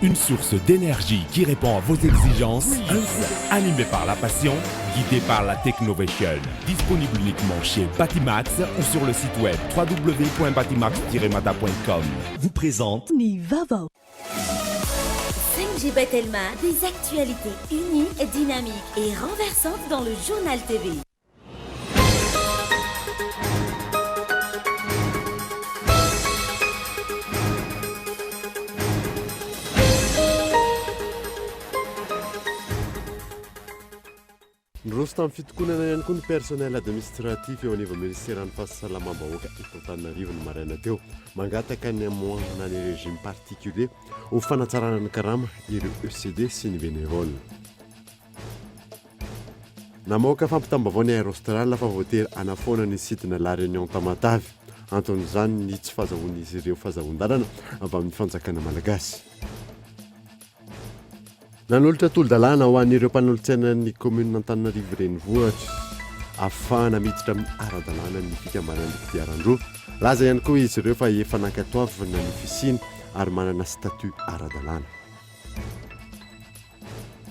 Une source d'énergie qui répond à vos exigences. Un son animé par la passion, guidé par la technovation. Disponible uniquement chez Batimax ou sur le site web www.batimax-mata.com. Vous présente Vaovao. 5G Batelma, des actualités uniques, dynamiques et renversantes dans le journal TV. Rostam fitokonana ihany koa ny personnel administratif eo anivon'ny ministéran'ny fahasalamam-bahoaka eto Antananarivo ny maraina teo mangataka ny amoahana ny régime particulier ho fanatsarana ny karama ireo ECD sy ny bénévole. Namoaka fampitambavao ny Air Austral fa voatery anafoana ny sitina La Réunion Tamatavy. Anton'izany ny tsy fahazahoan'izy ireo fahazahon-dalana avy amin'ny fanjakana malagasy. Nanolotra tolo-dalàna ho an'ireo mpanolotsaina ny commune Antananarivo renivohitra ahafahana miditra amin'ny ara-dalàna ny fikambanana kodiaran-droa. Laza ihany koa izy ireo fa efa nankatoavana ny fisiny ary manana statut ara-dalàna.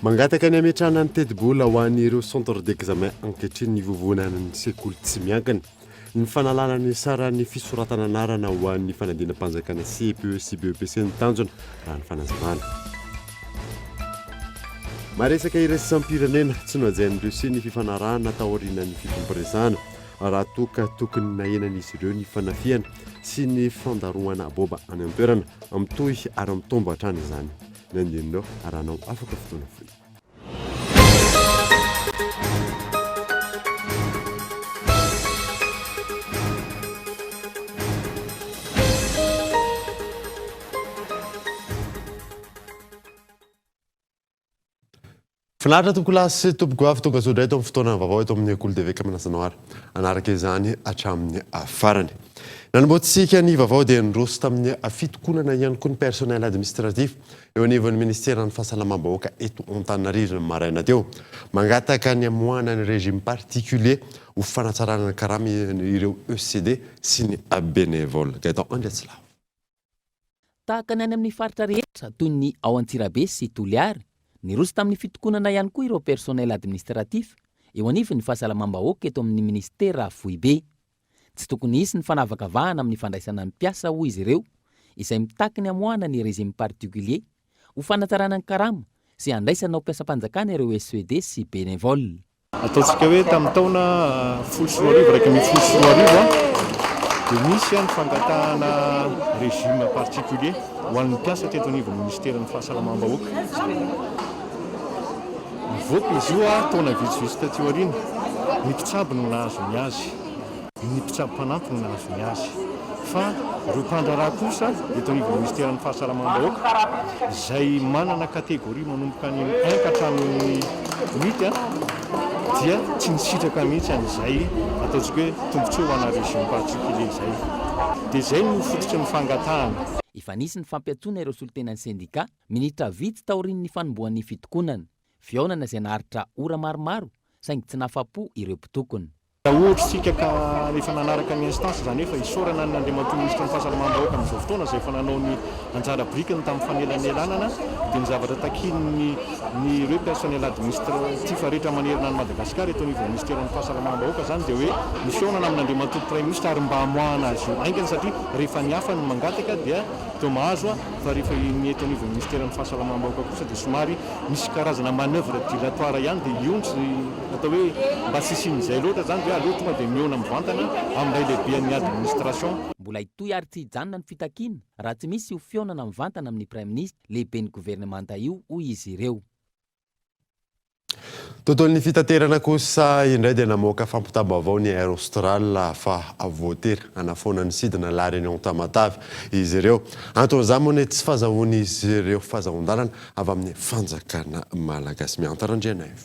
Mangataka ny ametrahana ny teti-bola ho an'ireo centre d'examen ankehitriny ny vovonana ny sekoly tsy miankina. Ny fanalana ny sara ny fisoratana anarana ho an'ny fanadina-mpanjakana CPE sy BEPC ny tanjona raha ny fanazavana. Maresaka iraisam-pirenena tsy nohajain'ireo sy ny fifanarahana taoriana ny fitomporesana raha tokony nahenan'izy ireo ny fanafiana sy ny fandaroana aboba any an-toerana amitohy ary mitombo hatrany izany. Ny andinindao arahanao afaka fotoana foy. Finaritra tompoko lasy tompoko avy tonga zao indray eto amin'ny fotoana vaovao eto amin'ny Kolo TV Kamanazanao ary anaraka izany hatramin'ny farany. Nanomboantsika ny vaovao dia nirosy tamin'ny fitokonana ihany koa ny personnel administratif eo anivon'ny ministéran'ny fahasalamam-bahoaka eto Antananarivo ny maraina teo. Mangataka ny amoahana ny régime particulier ho fanatsarana ny karama ireo ECD sy ny bénévole. Gaëtan Andriatsilao. Tahaka ny any amin'ny faritra rehetra toy ny ao Antsirabe sy Toliary, nirosy tamin'ny fitokonana ihany koa ireo personnel administratif eo anivon'ny fahasalamam-bahoaka eto amin'ny ministera Foibe. Tsy tokony hisy ny fanavakavahana amin'ny fandraisana ny mpiasa hoy izy ireo, izay mitaky ny amoahana ny régime particulier ho fanatsarana ny karama sy handraisana ho mpiasam-panjakana ireo ECD sy bénévole. Ataontsika hoe tamin'ny taona 2021 raiky ny 2022 dia misy ny fangatahana régime particulier ho an'ny mpiasa teto anivon'ny ministéran'ny fahasalamam-bahoaka. Nivoaka izy io taona vitsivitsy taty aoriana, ny mpitsabo no nahazo ny azy, ny mpitsabo-panampy no nahazo ny azy. Fa ireo mpandraraha kosa eto anivon'ny ministéran'ny fahasalamam-bahoaka izay manana kategoria manomboka ny 1 ka hatramin'ny 8 dia tsy nisitraka mihitsy an'izay ataontsika hoe tombontsoa ho ana régime particulier izay. Dia izay no fototry ny fangatahana. Efa nisy ny fampiatsoana ireo solotenan'ny sendika minitra vitsy taorian'ny fanombohan'ny fitokonana. Fiaonana izay naharitra ora maromaro saingy tsy nahafa-po ireo mpitokona. Ohatritsika ka rehefa nanaraka ny instance zany efa isorana ny andriamatoa ministra ny fahasalamam-bahoaka amin'izao fotoana izay efa nanao ny anjara brikany tamin'ny fanelanelanana dia ny zavatra takiny ny ireo personnel administratif rehetra manerana ny Madagasikara eto anivon'ny ministéran'ny fahasalamam-bahoaka zany dia hoe ny fiaonana amin'ny andriamatoa prime ministre ary mba hamoahana azy io aingany satria rehefa ny hafa ny mangataka dia teo mahazo fa rehefa ny eto anivon'ny ministéran'ny fahasalamam-bahoaka kosa dia somary misy karazana manœuvre dilatoire ihany dia io tsy atao hoe mba sisin'izay loatra zany dia aloha tonga dia miona mivantana amin'ilay lehiben'ny administration. Mbola hitohy ary tsy hijanona ny fitakiana raha tsy misy io fiaonana mivantana amin'ny prime ministre lehiben'ny gouvernemanta io hoy izy ireo. Tontolon'ny fitaterana kosa indray dia namoaka fampitambavao ny Air Austral fa voatery anafoana ny sidina La Réunion Tamatavy izy ireo. Anton'izany moa tsy fahazahoan'izy ireo fahazahon-dalana avy amin'ny fanjakana malagasy. Miantarandriana io.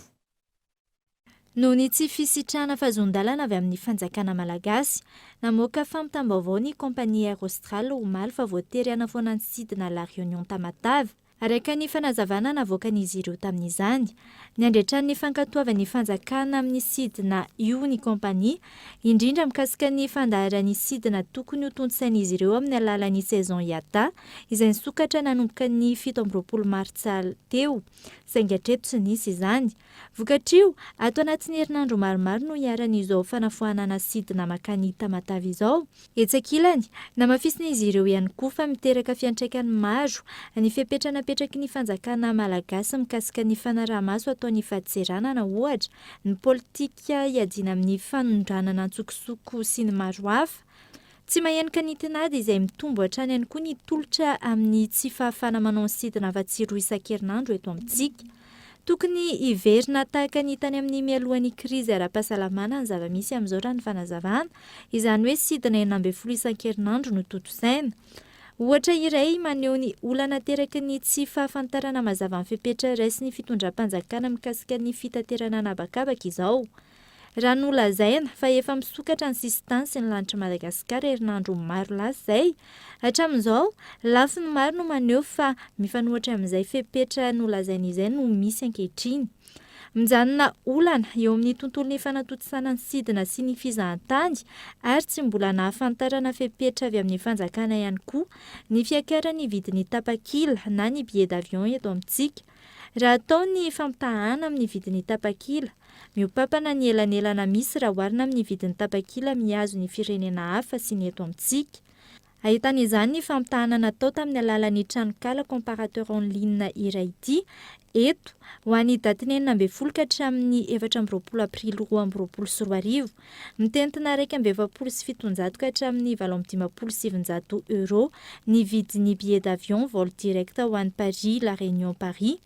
Noho ny tsy fisitrahana fahazon-dalana avy amin'ny fanjakana malagasy, namoaka fampitambavao ny kompania Air Austral ho omaly fa voatery hanafoana ny sidina La Réunion Tamatavy Araka ny fanazavana navoakan'izy ireo tamin'izany ny andretrany fankatoavany fanjakana amin'ny sidina io ny kompania indrindra mikasika ny fandaharany sidina tokony ho tontosain'izy ireo amin'ny alalan'ny saison iata izay nisokatra nanomboka ny 17 martsa teo saingy hatreto tsy nisy izany. Vokatrio ato anatin'ny herinandro maromaro no iaran'izao fanafoanana sidina makany Tamatavy izao. Etsakilany namafisina izy ireo ihany koa fa miteraka fiantraikany maro ny fipetranapetraky ny fanjakana malagasy mikasika ny fanarahamaso ataon'ny fahadiseranana ohatra ny politika iadina amin'ny fanondranana antsokosoko sy ny maro hafa. Tsy mahenika ny tinady izay mitombo hatrany ihany koa ny tolotra amin'ny tsy fahafana manao ny sidina afa-tsy roa isan-kerinandro eto amintsika. Tokony hiverina tahaka ny tany amin'ny mialohan'ny krizy ara-pahasalamana ny zava-misy amin'izao raha ny fanazavana, izany hoe sidina 12 isan-kerinandro no tontosaina. Ohatra iray maneho ny olana teraky ny tsy fahafantarana mazava ny fepetra raisy ny fitondram-panjakana mikasika ny fitaterana anabakabaka izao. Raha nolazaina fa efa misokatra ny sistansy ny lanitra Madagasikara herinandro maro lasa izay, hatramin'izao lafy ny maro no maneho fa mifanohitra amin'izay fepetra nolazain'izay no misy ankehitriny. Mijanona olana eo amin'ny tontolon'ny fanatotosana ny sidina sy ny fizahan-tany ary tsy mbola nahafantarana fepetra avy amin'ny fanjakana ihany koa ny fiakaran'ny vidin'ny tapakila na ny billet d'avion eto amintsika. Raha atao ny fampitahana amin'ny vidin'ny tapakila, miopampana ny elanelana misy raha oharina amin'ny vidin'ny tapakila mihazo ny firenena hafa sy ny eto amintsika. Ahitana izany ny fampitahana natao tamin'ny alalan'ny tranokala comparateur en ligne iray ity eto ho an'ny daty 19 ka hatramin'ny 14 aprily 2024. Mitentina 2,700 ka hatramin'ny 700 euro ny vidin'ny billet d'avion vol direct ho an'ny Paris La Réunion Paris.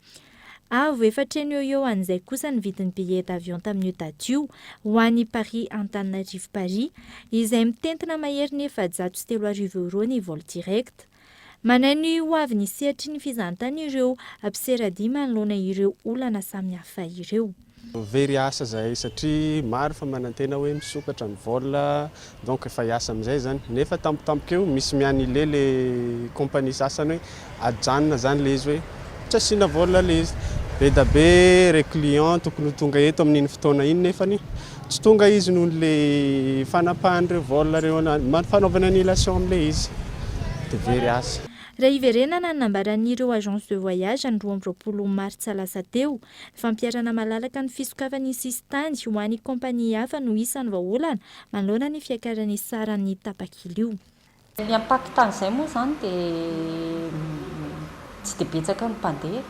Avo efatreny eo an'izay kosa ny vidin'ny billet d'avion tamin'io daty io ho an'ny Paris Antananarivo Paris izay mitentina mahery ny 730 euro ny vol direct. Manay ho avy ny sehatry ny fizahantany ireo ampiseradimy manoloana ireo olana samihafa ireo. Very asa zay satria maro fa manantena hoe misokatra ny vol donc efa hiasa amin'izay zany nefa tampotampokeo misy miany le kompania sasany hoe ajanona zany le izy hoe tsy asina vol le izy be da be re client tokony tonga eto amin'iny fotoana iny nefany tsy tonga izy noho le fanapahany vol reo fanaovana annulation amin'le izy de very asa. Raha iverenana nambaran'ireo agence de voyage ny 20 martsa lasa teo, fampiarana malalaka ny fisokavan'ny sistany ho an'ny kompania hafa no isan'ny vahaolana manoloana ny fiakaran'ny saran'ny tapakila io. Ny impactan'izay moa zany dia tsy dia betsaka ny mpandeha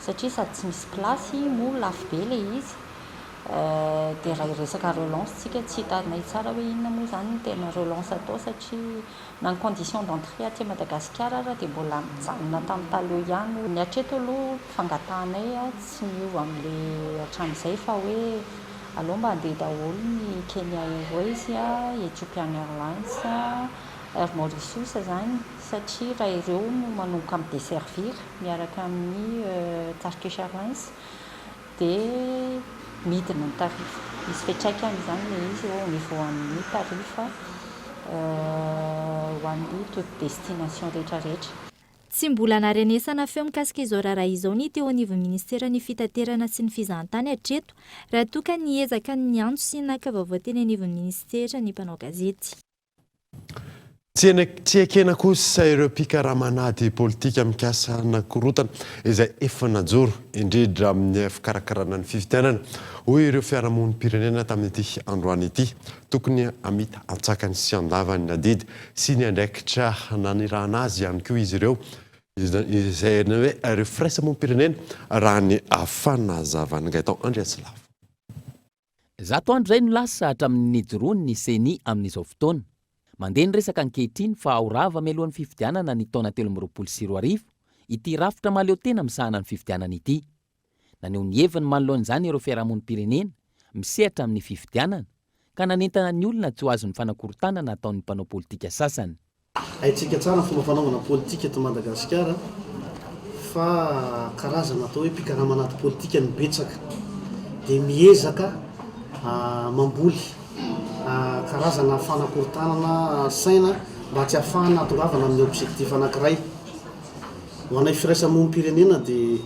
satria sady tsy misy plasy moa lafo be ilay izy. Dia raha resaka relance tsika tsy hitanay tsara hoe inona moa zany ny tena relance atao satria na ny condition d'entrée aty Madagasikara raha dia mbola mijanona tamin'ny taloha ihany. Ny hatreto aloha fangatahanay tsy miova amin'ilay hatramin'izay fa hoe aleo mba handeha daholo ny Kenya Airways, Ethiopian Airlines, Air Mauritius zany satria raha ireo no manomboka amin'ny desservir miaraka amin'ny Turkish Airlines dia midina ny tarifa. Misy fiantraikany izany ilay izy au niveau amin'ny tarifa ho an'ny toute destination rehetrarehetra. Tsy mbola narenesana feo mikasika izao raharaha izao ny teo anivon'ny ministeran'ny fitaterana sy ny fizahantany hatreto raha toa ka niezaka ny antso sy naka vaovao teny anivon'ny ministera ny mpanao gazety. Tsy ekena kosa ireo mpikaramanady politika mikasa anakorotana izay efa najoro indrindra amin'ny fikarakarana ny fivitianana hoy ireo fiarahamon'ny pirenena tamin'ity androany ity tokony amita antsakany sy andavany nadidy sy ny andraikitra nanirahana azy ihany koa izy ireo izay hoe ireo firaisamon'ny pirenena raha ny fanazavana gaitao Andreaslava. Zato andro izay no lasa hatramin'ny nijoroany ny seni amin'izao fotoana. Mandeha ny resaka ankehitriny fa aorava mialohan'ny fifidianana ny taona 2024 ity rafitra maleo tena misahana ny fifidianana ity. Naneho ny heviny manoloan'izany ireo fiarahamon'ny pirenena misehatra amin'ny fifidianana ka nanentana ny olona tsy ho azon'ny fanakorotana nataon'ny mpanao politika sasany. Haitsika tsara fomba fanaovana politika eto Madagasikara fa karazana atao hoe mpikaramanady politika ny betsaka dia miezaka mamboly karazana fanakorontanana saina mba tsy hafahana atongavana amin'ny objectif anankiray ho anay firaisamonim-pirenena dia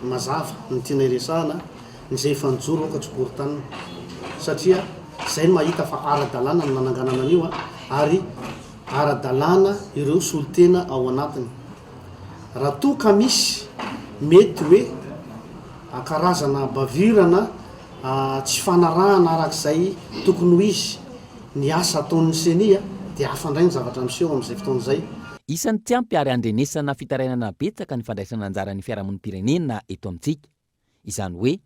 mazava ny tiana iresahana nyzay efa nijoro ka tsokorytanina satria zay no mahita fa ara-dalàna ny nananganana an'io ary ara-dalàna ireo solotena ao anatiny raha toa ka misy mety hoe karazana bavirana tsy fanarahana arak'izay tokony ho izy ny asa ataon'ny senia dia hafandray ny zavatra miseho amin'izay fotoan'izay. Isan'ny tsy ampy ary andrenesana fitarainana betsaka ny fandraisana anjara ny fiarahamonim-pirenena eto amintsika. Izany hoe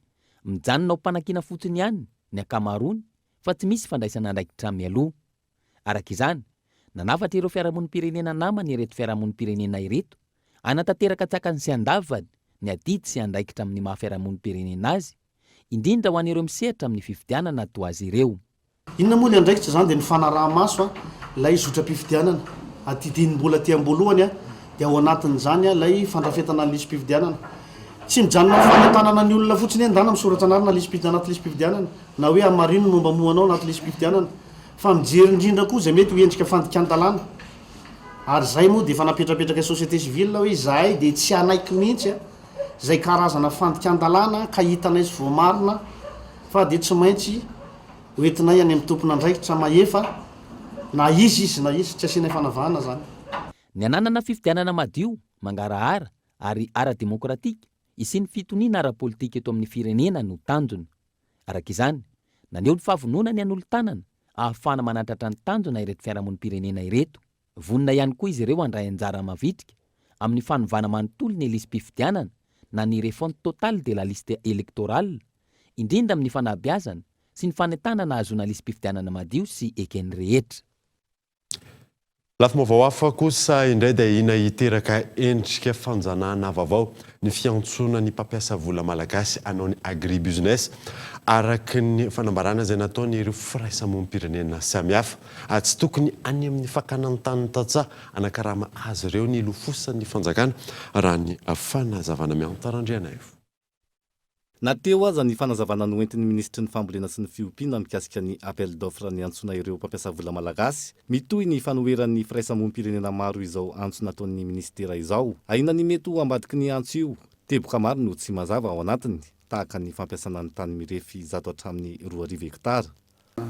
mijanona ao mpanan-kina fotsiny ihany ny ankamaroany fa tsy misy fandraisana andraikitra mialoha. Araka izany, nanafatra ireo fiarahamonim-pirenena namany ireto fiarahamonim-pirenena ireto anatanteraka tsakany sy andavany ny adidy sy andraikitra amin'ny maha fiarahamonim-pirenena azy, indrindra ho an'ireo misehatra amin'ny fifidianana toa azy ireo. Inona moa ny andraikitra zany dia ny fanaraha-maso lay zotra-pifidianana atidiny mbola ty amboalohany dia ao anatin'izany lay fandrafetana ny lisy-pifidianana. Tsy mijanona fanentanana ny olona fotsiny andana misoratra anarina anaty lisy-pifidianana na hoe amarino momba moanao anaty lisy-pifidianana fa mijery indrindra koa zay mety ho endrika fandikan-dalàna. Ary zay moa dia efa napetrapetraka société civile hoe zahay dia tsy anaiky mihitsy zay karazana fandikan-dalàna ka hitanay sy voamarina fa dia tsy maintsy hoentinay any amin'ny tompona andraikitra maefa na izy na izy tsy asianay fanavahana zany. Ny ananana fifidianana madio, mangarahara ary ara-demokratika isy ny fitoniana ara-politika eto amin'ny firenena no tanjona. Araka izany, naneo ny fahavonona ny an'olo-tanana ahafana manatratra ny tanjona ireto fiarahamonim-pirenena ireto. Vonona ihany koa izy ireo handray anjara mavitrika amin'ny fanovana manontolo ny lisy-pifidianana na ny refonte totale de la liste électorale, indrindra amin'ny fanabeazana sy ny fanentanana ahazoana lisy-pifidianana madio sy ekeny rehetra. Lafy vaovao hafa kosa indray dia ina hiteraka endrika fanjanahana vaovao ny fiantsoana ny mpampiasa vola malagasy anao ny agribusiness araka ny fanambarana izay nataony ireo firaisamonim-pirenena samihafa. Tsy tokony any amin'ny fakanany tany tatsaha anakarama azy ireo ny lofosan'ny fanjakana raha ny fanazavana miantarandriana io. Nateo aza ny fanazavana noentin'ny ministry ny fambolena sy ny fiompiana mikasika ny appel d'offre ny antsona ireo mpampiasa vola malagasy mitoy ny fanoheran'ny firaisamonim-pirenena maro izao antso nataon'ny ministera izao. Aina ny mety ho ambadiky ny antso io teboka maro no tsy mazava ao anatiny tahaka ny fampiasana ny tany mirefy zato hatramin'ny 2,000 hektara.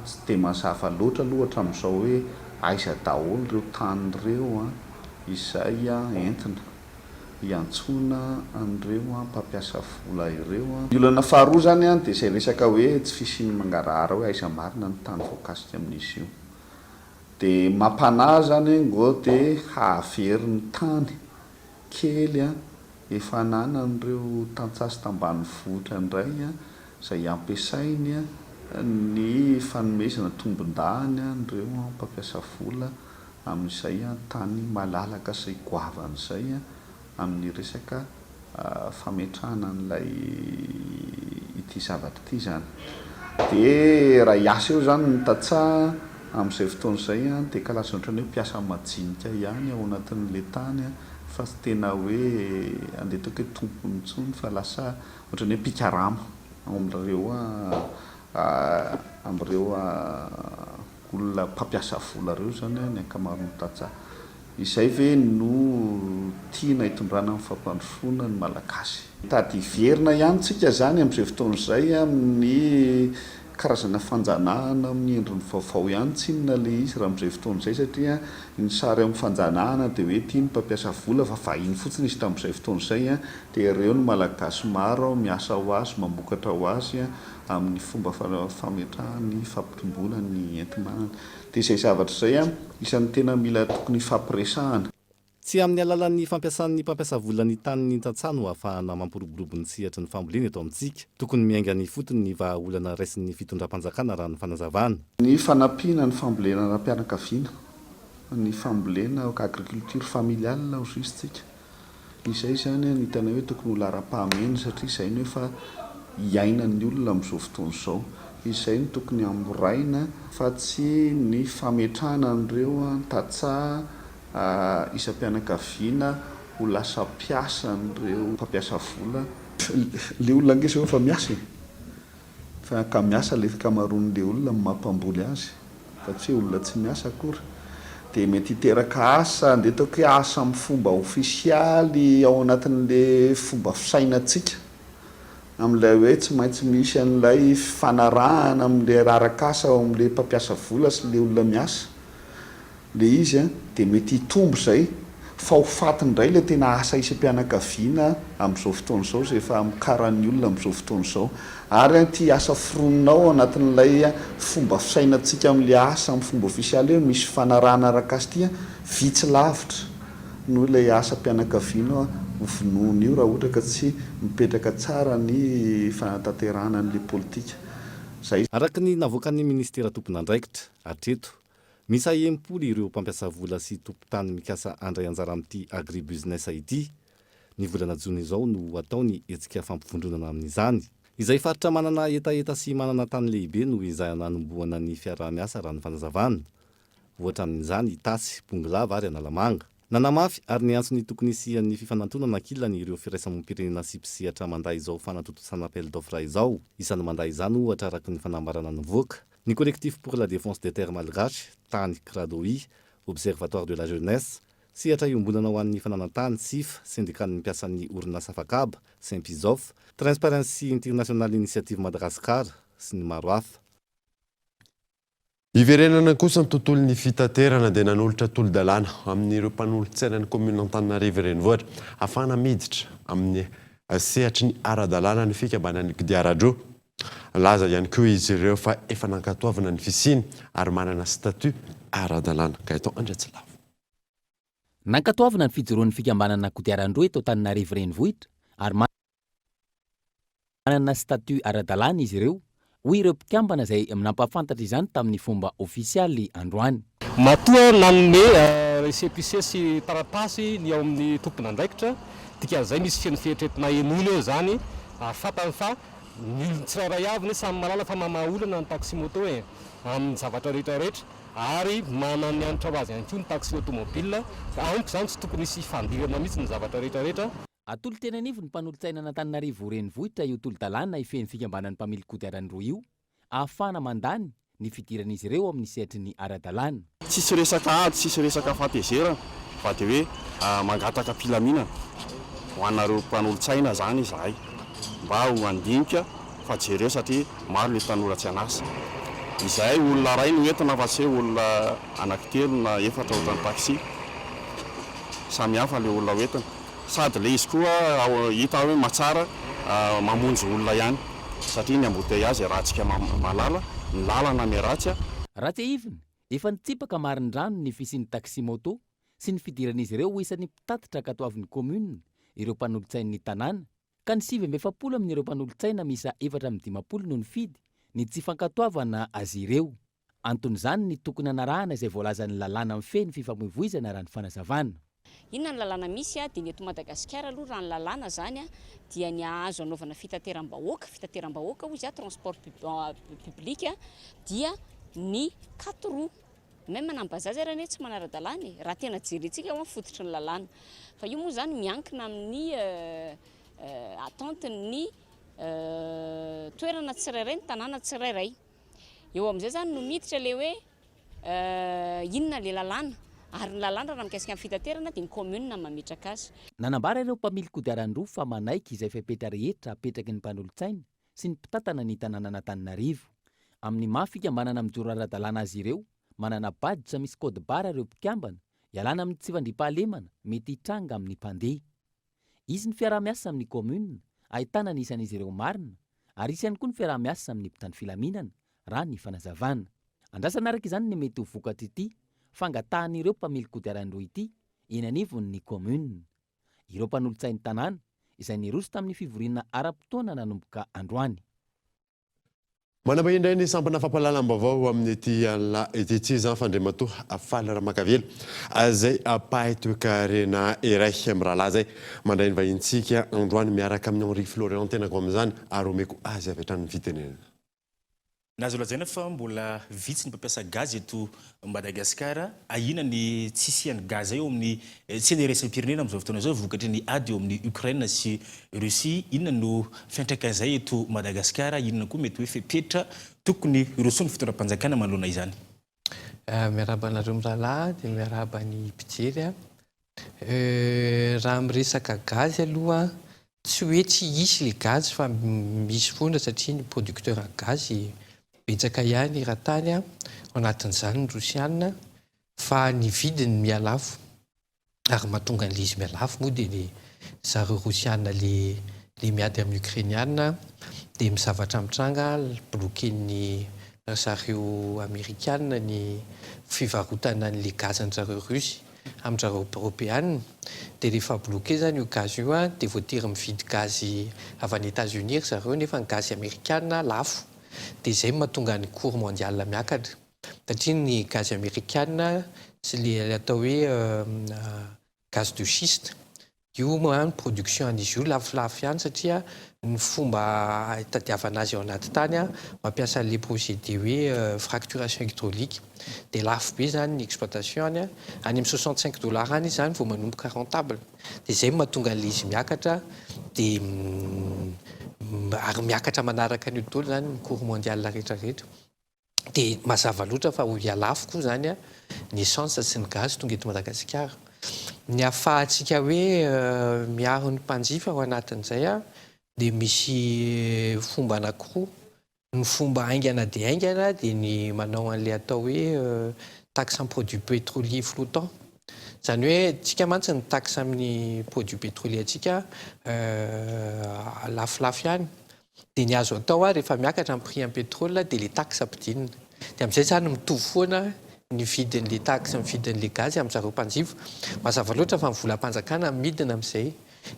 Tsy dia mahasafa loatra aloha hatramin'izao hoe aiza daholo ireo tany ireo izay entina iantsona an'ireo mpampiasa vola ireo. Ny olana faharoa zany dia izay resaka hoe tsy fisiny mangarahara hoe aiza marina ny tany voakasika amin'izy io. Dia mampanahy zany ngo dia hahavery ny tany kely efa ananan'ireo tantsasy tambanivohitra indray izay ampiasainy ny fanomezana tombon-dahany an'ireo mpampiasa vola amin'izay tany malalaka sy goavan'izay amin'ny resaka fametrahana an'ilay ity zavatra ity zany. Dia raha hiasa eo zany ny tatsaha amin'izay fotoan'izay dia kalaza ohatrany hoe mpiasa majinika ihany ao anatin'ilay tany fa tsy tena hoe andeha toaka hoe tompony intsony fa lasa ohatrany hoe mpikarama amin'ireo olona mpampiasa vola ireo zany ny ankamaroan'ny tatsaha. Izay ve no tiana hitondrana amin'ny fampandrosoana ny malagasy. Tady hiverina ihany tsika zany amin'izay fotoan'izay amin'ny karazana fanjanahana amin'ny endriny vaovao ihany tsy inona ilay izy raha amin'izay fotoan'izay satria ny sary amin'ny fanjanahana dia hoe tia ny mpampiasa vola fa vahiny fotsiny izy tamin'izay fotoan'izay dia ireo ny malagasy maro miasa ho azy mamokatra ho azy amin'ny fomba fametrahany fampitomboana ny enti-manana. Dia izay zavatra izay isan'ny tena mila tokony fampiresahana. Tsy amin'ny alalan'ny fampiasan'ny mpampiasa vola ny tany tantsaha no ahafahana mampiroborobo ny sehatra ny fambolena eto amintsika. Tokony miaingany fotony ny vahaolana raisin'ny fitondram-panjakana raha ny fanazavana. Ny fanampiana ny fambolena ara-pianakaviana, ny fambolena agriculture familiale hozy isitsika. Izay zany ny tena hoe tokony ho lara-pahamena satria izay no efa iainan'ny olona amin'izao fotoana izao. Izay no tokony amboraina fa tsy ny fametrahana an'ireo tatsaha isam-pianakaviana ho lasa mpiasa an'ireo mpampiasa vola. Le olona angesa efa miasa fa ka miasa le kamaroan'le olona mampamboly azy fa tsy olona tsy miasa akory. dia mety hiteraka asa dia ataoko hoe asa amin'ny fomba ofisialy ao anatin'le fomba fisainantsika amin'ilay hoe tsy maintsy misy an'ilay fanarahana amin'le rarakasa ao amin'le mpampiasa vola sy le olona miasa le izy a dia mety hitombo izay fa ho fatiny indray le tena asa isam-pianakaviana amin'izao fotoana izao zay efa mikaran'ny olona amin'izao fotoana izao ary ty asa fironinao anatin'ilay fomba fisainantsika amin'le asa amin'ny fomba ofisialy hoe misy fanarahana arakasy ty vitsy lavitra noho ilay asa-pianakaviana ho finoana io raha ohatra ka tsy mipetraka tsara ny fanatanterahana n'le politika zay araka ny navoakan'ny ministera tompon'andraikitra hatreto misy ahempoly ireo mpampiasa vola sy tompon-tany mikasa andray anjara amin'ity agribusiness ity ny volana jona izao no ataony hetsika fampivondronana amin'izany izay faritra manana etaeta sy manana tany lehibe no izay nanomboana ny fiarah-miasa raha ny fanazavana ohatra amin'izany tasy bongolava ary analamanga nanamafy ary ny antsony tokony isian'ny fifanantonana ankilany ireo firaisamoam-pirenena sipsihatra manday izao fanatotosana appel d'offre izao isany manday izany ohatra araka ny fanambarana nivoaka ny collectif pour la défense des terres malgaches tany cradoi observatoire de la jeunesse sihatra iombonana ho an'ny fananantany sif syndicat-ny mpiasan'ny orinasa fakaba saint-pizof transparency international initiative madagascar sy ny maro hafa iverenana kosa ny tontolon'ny fitaterana dia nanolotra tolo-dalàna amin'ireo mpanolontsaina ny commune Antananarivo renivohitra afana miditra amin'ny sehatry ny ara-dalàna ny fikambanan'ny kodiaran-droa laza ihany koa izy ireo fa efa nankatoavana ny fisiny ary manana statut ara-dalàna ka eto andretsilavo nankatoavana ny fijoroan'ny fikambanana kodiaran-droa eto Antananarivo renivohitra ary manana statut ara-dalàna izy ireo hoy ireo mpikambana izay nampafantatra izany tamin'ny fomba ofisialy androany matoa nanome récépissé sy taratasy ny ao amin'ny tompon'andraikitra dikan'izay misy fiany fieritretina enona eo zany afatany fa ny tsirairay avy ny samy malala fa mamaolana ny taxi moto amin'ny zavatra rehetrarehetra ary manany anitra ho azy ihany koa ny taxi automobile amiko zany tsy tokony isy fandirana mihitsy ny zavatra rehetrarehetra atolo tena anivo ny mpanolontsaina n'Antananarivo renivohitra io tolo-dalàna ifehin'ny fikambanan'ny mpamily kodiaran-droa io ahafana mandany ny fidiran'izy ireo amin'ny sehatry ny ara-dalàna tsisy resaka ady tsisy resaka fatezerana fa dia hoe mangataka pilaminana ho anareo mpanolontsaina zany izahay mba ho andinika fa jereo satria maro le tanora tsy anasa izahay olona ray no entina fa tsy hoe olona anankitelo na efatra ohatrany taxi samy hafa le olona hoentina sady le izy koa hita hoe matsara mamonjy olona ihany satria ny embouteillage rahantsika malala ny lalana miratsy raha tsy iviny efa nitsipaka mariny rano ny fisian'ny taxi moto sy ny fidiran'izy ireo ho isan'ny mpitatitra katoavin'ny commune ireo mpanolontsain'ny tanàna ka ny 770 amin'ireo mpanolontsaina misa 450 no nifidy ny tsy fankatoavana azy ireo anton'izany ny tokony anarahana izay voalazan'ny lalàna mifehy ny fifamoivoizana raha ny fanazavana inona ny lalàna misy dia ny eto Madagasikara aloha raha ny lalàna zany dia ny azo anaovana fitateram-bahoaka hozy transport public dia ny 4 roues même manambazazy raha ny tsy manara-dalàna raha tena jerentsika ho fototry ny lalàna fa io moa zany miankina amin'ny attente ny toerana tsirairay ny tanàna tsirairay eo amin'izay zany no miditra le hoe inona le lalàna ary ny lalàna raha mikasika amin'ny fitaterana dia ny commune mametraka azy nanambara ireo mpamily kodiaran-droa fa manaiky izay fepetra rehetra apetraky ny mpanolontsaina sy ny mpitatana ny tanàna n'Antananarivo amin'ny mafikambanana mijoro ara-dalàna azy ireo manana baditra misy code barre ireo mpikambana ialana amin'ny tsy fandriam-pahalemana mety hitranga amin'ny mpandeha izy ny fiarah-miasa amin'ny commune ahitana ny isan'izy ireo marina ary isany koa ny fiarah-miasa amin'ny mpitandro filaminana raha ny fanazavana andrasana araka izany ny mety ho vokatra ity fangatahan'ireo mpamily kodiaran-droa ity eny anivon'ny commune ireo mpanolontsain'ny tanàna izay niroso tamin'ny fivoriana ara-potoana nanomboka androany manamba indray ny sampana fampahalalam-baovao amin'ny ety tsy zany fandriamatoa afaly rahamakavelo zay apahitoekarena iray am'rahalahy zay mandray ny vahintsika androany miaraka amin'ny Henri Florian tenako amin'izany ary omeko azy avy hatrany fitenenana nazo lazaina fa mbola vitsy ny mpampiasa gaz eto Madagasikara ahina ny tsisiany gaz eo amin'ny tsena iraisam-pirenena amin'izao fotoana izao vokatry ny ady eo amin'ny Ukraine sy Russie inona no fiantraikan'izay eto Madagasikara inona koa mety hoe fepetra tokony irosony fotoana-panjakana manoloana izany miaraba anareo mirahalahy dia miaraba ny mpijery a. Raha miresaka gazy aloha tsy hoe tsy hisy le gazy fa misy foana satria ny producteur gazy betsaka ihany raha tany a ao anatin'izany ny rosianina fa ny vidiny mialafo ary mahatonga an'le izy mialafo moa dia ny zareo rosianina le miady amin'ny ukrainianina dia mizavatra mitranga bloquen'ny zareo amerikanina ny fivarotana n'le gazan'zareo rusy amin'zareo européanina dia rehefa bloqué zany io gaz io a dia voatery mividy gazy avy any États-Unis zareo nefa ny gazy amerikanina lafo dia izay mahatonga ny cours mondial miakatra satria ny gazy amerikanina sy le atao hoe gaz de schiste io moa ny production an'izy io lafolafo ihany satria ny fomba itadiavana azy ao anaty tany a mampiasa le procédé hoe fracturation hydraulique dia lafo be zany ny exploitation any a any amin'ny $65 any zany vao manomboka rentable dia izay mahatonga an'le izy miakatra dia ary miakatra manaraka an'io daholo zany ny cours mondial rehetrarehetra dia mazava loatra fa ho ialafo koa zany a ny essence sy ny gaz tonga eto Madagasikara. Ny ahafahantsika hoe miaro ny mpanjifa ao anatin'izay a dia misy fomba anankiroa. Ny fomba aingana dia aingana dia ny manao an'le atao hoe taxe en produit pétrolier flottant. Zany hoe tsika mantsy ny taxe amin'ny produit pétrolier atsika lafolafo ihany dia ny azo atao a rehefa miakatra amin'ny prix en pétrole dia le taxe ampidinina dia amin'izay zany mitovy foana ny vidin'le taxe amin'ny vidin'le gaz amin'zareo mpanjifa. Mazava loatra fa ny volam-panjakana midina amin'izay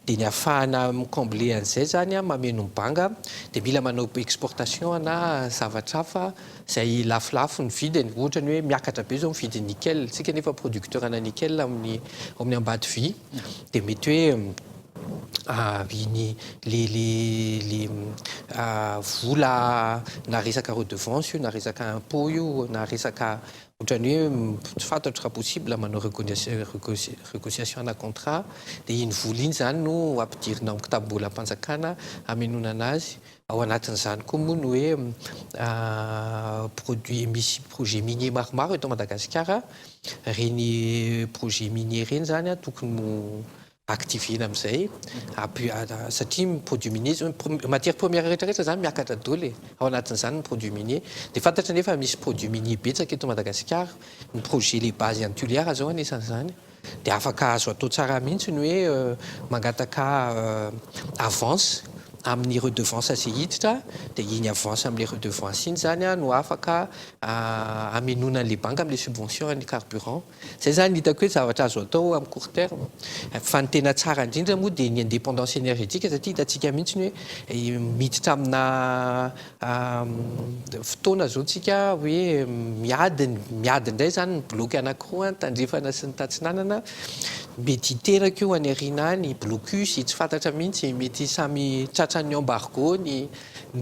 dia ny ahafahana micomble an'izay zany a mameno mibanga dia mila manao exportation na zavatra hafa izay lafolafo ny vidiny ohatra ny hoe miakatra be zao mividy nickel tsika nefa producteur ana nickel amin'ny ambady vy dia mety hoe iny le vola na resaka redevance io na resaka impôt io na resaka ohatrany hoe tsy fantatro raha possible manao négociation na contrat dia iny vola iny zany no ampidirina amin'ny kitabolam-panjakana hamenona anazy ao anatin'izany koa moa no hoe produit misy projet minier maromaro eto Madagasikara reny projet minier reny zany a tokony activena amin'izay satria produit minier matière première rehetrarehetra zany miakatra daholo ao anatin'izany ny produit minier dia fantatra nefa misy produit minier betsaka eto Madagasikara ny projet les bases en tulière zao anisan'izany dia afaka azo atao tsara mihitsy ny hoe mangataka avance amin'ny redevance izay hiditra dia iny avance amin'ny redevance iny zany a no afaka amenona an'le banque amin'le subvention ny carburant. Izay zany hitako hoe zavatra azo atao amin'ny court terme fa ny tena tsara indrindra moa dia ny indépendance énergétique satria hitantsika mihitsy ny hoe miditra amina fotoana zao tsika hoe miady indray zany ny bloqué anankiroa ny tandrefana sy ny tatsinanana mety hiteraka io any ariana any blocus tsy fantatra mihitsy mety samy tratran'ny embargo ny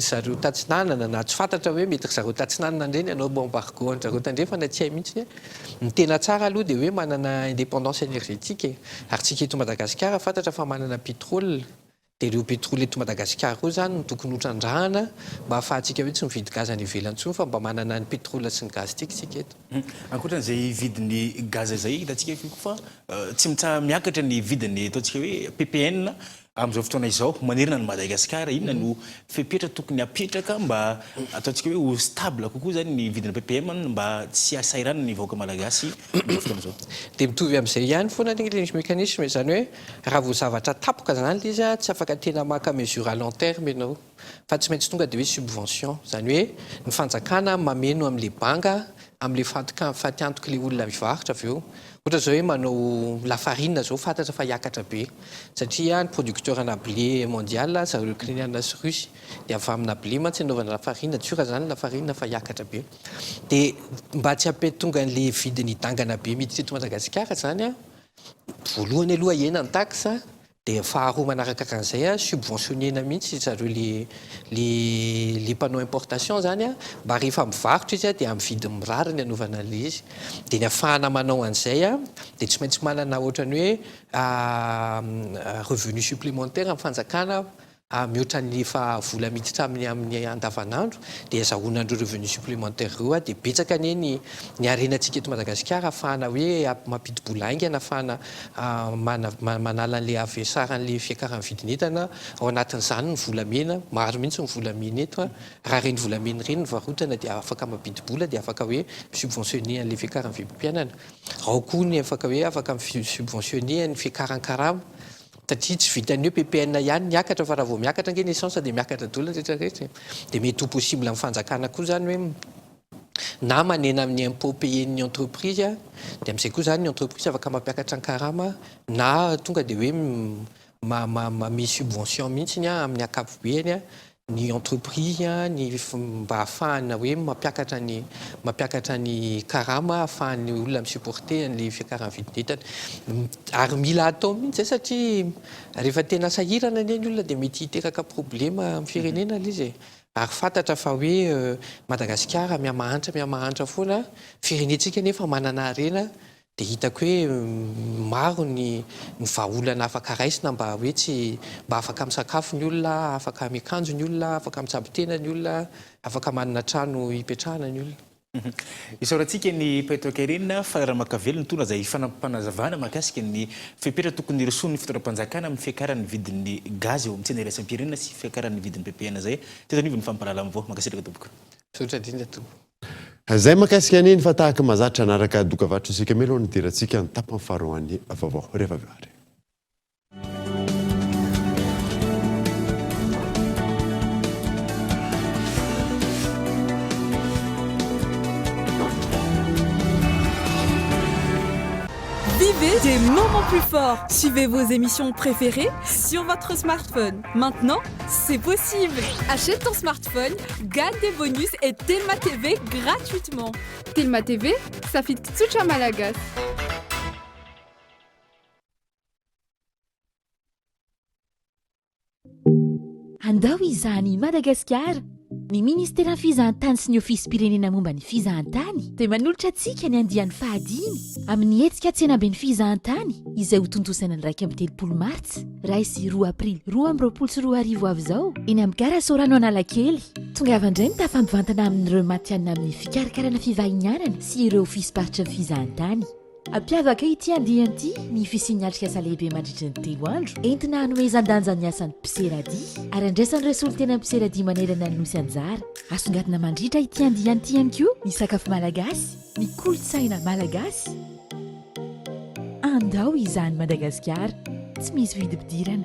zareo tatsinanana na tsy fantatra hoe mety zareo tatsinanana indreny anao embargo ny zareo tandrefana tsy hay mihitsy ny tena tsara aloha dia hoe manana indépendance énergétique ary tsika eto Madagasikara fantatra fa manana pétrole dia ireo pétrole eto Madagasikara koa zany no tokony hotrandrahana mba ahafahantsika hoe tsy mividy gaz any ivelany intsony fa mba manana ny pétrole sy ny gaz tiky tsika eto. Ankoatran'izay vidin'ny gaz izay hitantsika koa fa tsy mitsaha miakatra ny vidiny ataontsika hoe PPN amin'izao fotoana izao manerina ny Madagasikara inona no fepetra tokony apetraka mba ataontsika hoe ho stable kokoa zany ny vidina PPM mba tsy asairana ny vahoaka malagasy amin'izao fotoana izao. Dia mitovy amin'izay ihany foana ny mécanisme zany hoe raha vao zavatra tapoka zany izy tsy afaka tena maka mesure à long terme ianao fa tsy maintsy tonga dia hoe subvention zany hoe ny fanjakana mameno amin'le banga amin'le fatiantoka le olona mivarotra avy eo ohatra zao hoe manao lafarine zao fantatra fa hiakatra be satria ny producteur ana blé mondial zareo ukrainiana sy rusy dia avy amina blé mantsy anaovana lafarine tsy ora zany lafarine fa hiakatra be dia mba tsy tonga an'le vidiny dangana be miditra eto Madagasikara zany a voalohany aloha ihena ny taxe dia faharoa manaraka an'izay subventionnena mihitsy zareo le mpanao importation zany a mba rehefa mivarotra izy dia amin'ny vidiny mirary ny anaovana an'le izy dia ny ahafahana manao an'izay dia tsy maintsy manana ohatrany hoe revenu supplémentaire amin'ny fanjakana mihoatra ny efa vola miditra amin'ny andavanandro dia zahoanandreo revenu supplémentaire reo dia betsaka ny arenantsika eto Madagasikara ahafahana hoe mampidi-bola aingana ahafahana manala an'le avesaran'le fiakaran'ny vidin'entana ao anatin'izany ny volamena maro mihitsy ny volamena eto raha reny volamena ireny ny varotana dia afaka mampidi-bola dia afaka hoe subventionné an'le fiakaran'ny vim-pianana ao koa ny afaka hoe afaka subventionné ny fiakaran-karama satria tsy vitany hoe PPN ihany miakatra fa raha vao miakatra nge ny essence dia miakatra daholo rehetrarehetra dia mety ho possible amin'ny fanjakana koa zany hoe na manena amin'ny impôt payé-ny entreprise dia amin'izay koa zany ny entreprise afaka mampiakatra ny karama na tonga dia hoe misy subvention mihitsy amin'ny akapobeany ny entreprise mba ahafahana hoe mampiakatra ny karama ahafahany olona misupporter an'le fiakaran'ny vidin'entana ary mila atao mihitsy satria rehefa tena sahirana ny olona dia mety hiteraka problema amin'ny firenena izy ary fantatra fa hoe Madagasikara miamahantra foana firenentsika nefa manana arena dia hitako hoe maro ny vahaolana afaka raisina mba hoe tsy mba afaka misakafo ny olona afaka miakanjo ny olona afaka mitsabotena ny olona afaka manana trano hipetrahana ny olona isaorantsika ny paitoakarena fa raha makavelona tona zay fanampanazavana makasika ny fepetra tokony reson'ny fitoeram-panjakana amin'ny fiakaran'ny vidin'ny gaz eo amintsena iraisam-pirenena sy fiakaran'ny vidin'ny PPN zay tetanivy ny fampalala amin'vao makasitraka tompoko sotra dinda tompo zay makasika aniny fa tahaka mazatra anaraka dokavatro isika melo ny dirantsika ny tapany faharoan'ny vaovao rehefa avy ary Vivez des moments plus forts. Suivez vos émissions préférées sur votre smartphone. Maintenant, c'est possible. Achète ton smartphone, gagne des bonus et Telma TV gratuitement. Telma TV, ça fit tsucha malagas. Andao izany Madagasikara. Ny ministera fizahantany sy ny ofisy pirenena momba ny fizahantany dia manolotra antsika ny andiany fahadimy amin'ny hetsika tsenabe ny fizahantany izay ho tontosana ny 1 Martsa 2 Aprily 2022 avy izao eny amin'ny gara Sorano Analakely. Tonga avy indray ny tafampivantana amin'ireo matianina amin'ny fikarakarana fivahinanana sy ireo ofisy paritra ny fizahantany. Ampiavaka ity andiany ity ny fisignalika asa lehibe mandritra ny 3 andro entina hanoezan-danja ny asan'ny mpiserady ary andraisan'ireo solotena mpiserady manerana ny nosy anjara asongadina mandritra ity andiany ity ihany koa ny sakafo malagasy ny kolotsaina malagasy. Andao izany Madagasikara tsy misy vidim-pidirana.